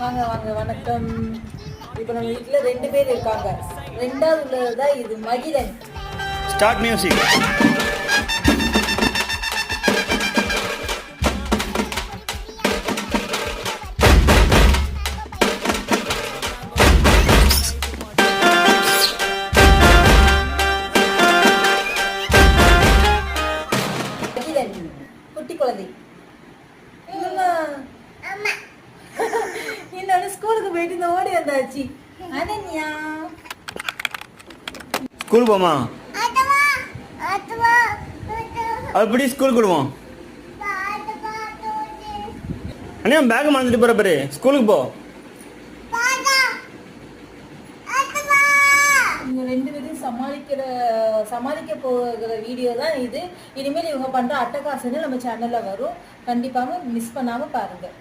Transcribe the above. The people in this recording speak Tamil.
வாங்க வாங்க வணக்கம். இப்போ நம்ம வீட்டில் 2 பேர் இருக்காங்க. 2வது உள்ளதுதான் இது மகிழன். Start music. மகிழன் குட்டி குழந்தை. இன்னொன்னு ஸ்கூலுக்கு போயிட்டு இந்த ஓடி வந்தாச்சு. அனன்யா ஸ்கூல் போமா? அப்படி ஸ்கூலுக்கு விடுவோம். அண்ணா பேக் மறந்துட்டு போற பாரு. ஸ்கூலுக்கு போ. இவங்க 2 பேரும் சமாளிக்க போகிற வீடியோ தான் இது. இனிமேல் இவங்க பண்ற அட்டகாசன்னு நம்ம சேனல்ல வரும். கண்டிப்பாக மிஸ் பண்ணாம பாருங்க.